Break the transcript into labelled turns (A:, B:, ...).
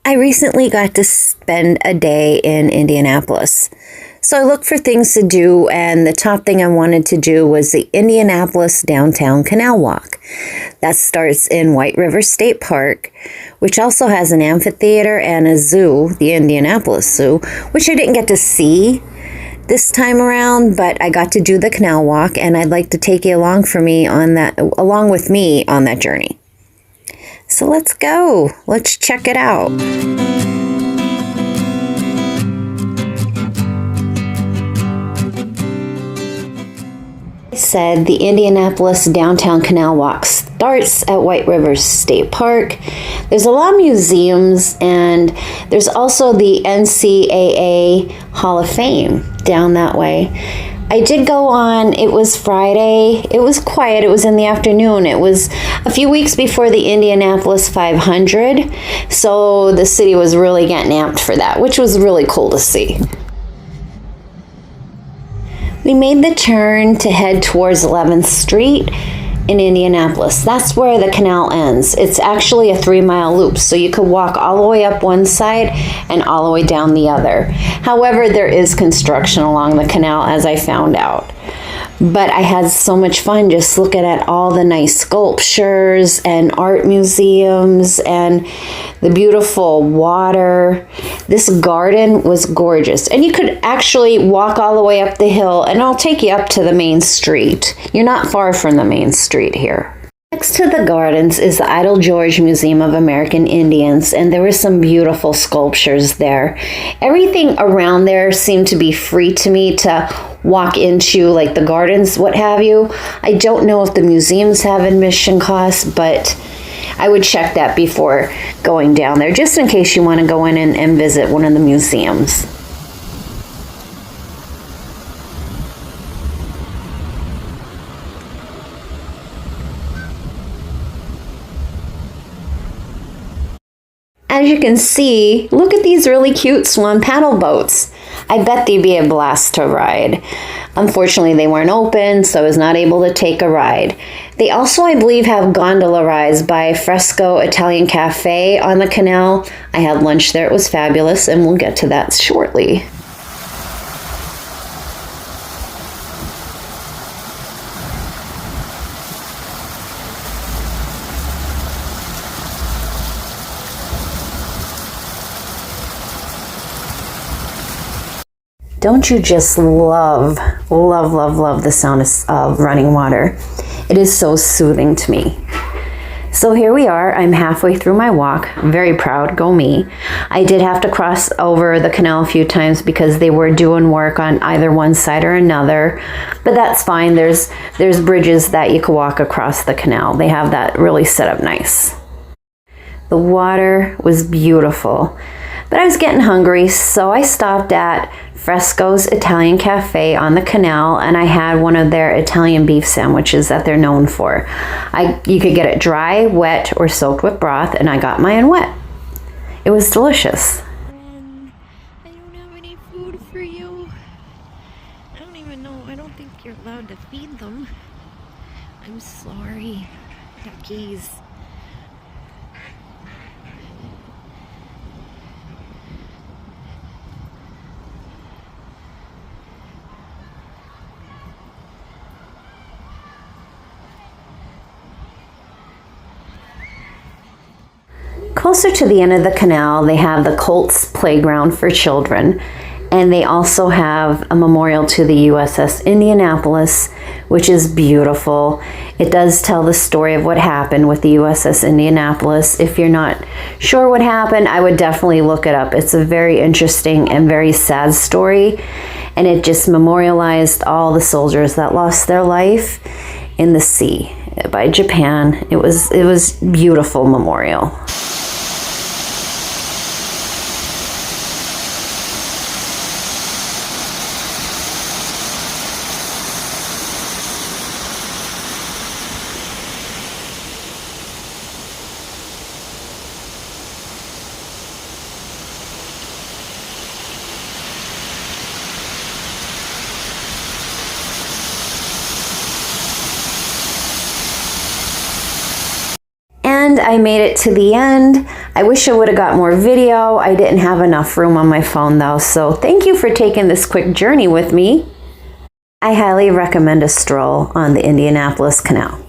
A: I recently got to spend a day in Indianapolis. So I looked for things to do, and the top thing I wanted to do was the Indianapolis Downtown Canal Walk. That starts in White River State Park, which also has an amphitheater and a zoo, the Indianapolis Zoo, which I didn't get to see this time around, but I got to do the canal walk, and I'd like to take you along with me on that journey. So let's go. Let's check it out. I said the Indianapolis Downtown Canal Walk starts at White River State Park. There's a lot of museums, and there's also the NCAA Hall of Fame down that way. I did go on, it was Friday, it was quiet, it was in the afternoon, it was a few weeks before the Indianapolis 500, so the city was really getting amped for that, which was really cool to see. We made the turn to head towards 11th Street in Indianapolis. That's where the canal ends. It's actually a 3-mile loop, so you could walk all the way up one side and all the way down the other. However, there is construction along the canal, as I found out. But I had so much fun just looking at all the nice sculptures and art museums and the beautiful water. This garden was gorgeous. And you could actually walk all the way up the hill, and I'll take you up to the main street. You're not far from the main street here. Next to the gardens is the Eiteljorg Museum of American Indians, and there were some beautiful sculptures there. Everything around there seemed to be free to me to walk into, like the gardens, what have you. I don't know if the museums have admission costs, but I would check that before going down there, just in case you want to go in and visit one of the museums. As you can see, look at these really cute swan paddle boats. I bet they'd be a blast to ride. Unfortunately, they weren't open, so I was not able to take a ride. They also, I believe, have gondola rides by Fresco Italian Cafe on the canal. I had lunch there. It was fabulous, and we'll get to that shortly. Don't you just love the sound of running water? It is so soothing to me. So here we are. I'm halfway through my walk. I'm very proud. Go me. I did have to cross over the canal a few times because they were doing work on either one side or another. But that's fine. There's bridges that you can walk across the canal. They have that really set up nice. The water was beautiful. But I was getting hungry, so I stopped at Fresco's Italian Cafe on the canal, and I had one of their Italian beef sandwiches that they're known for. You could get it dry, wet, or soaked with broth, and I got mine wet. It was delicious.
B: I don't have any food for you. I don't even know. I don't think you're allowed to feed them. I'm sorry, duckies.
A: Closer to the end of the canal, they have the Colts Playground for children, and they also have a memorial to the USS Indianapolis, which is beautiful. It does tell the story of what happened with the USS Indianapolis. If you're not sure what happened, I would definitely look it up. It's a very interesting and very sad story, and it just memorialized all the soldiers that lost their life in the sea by Japan. It was beautiful memorial. I made it to the end. I wish I would have got more video. I didn't have enough room on my phone though. So thank you for taking this quick journey with me. I highly recommend a stroll on the Indianapolis Canal.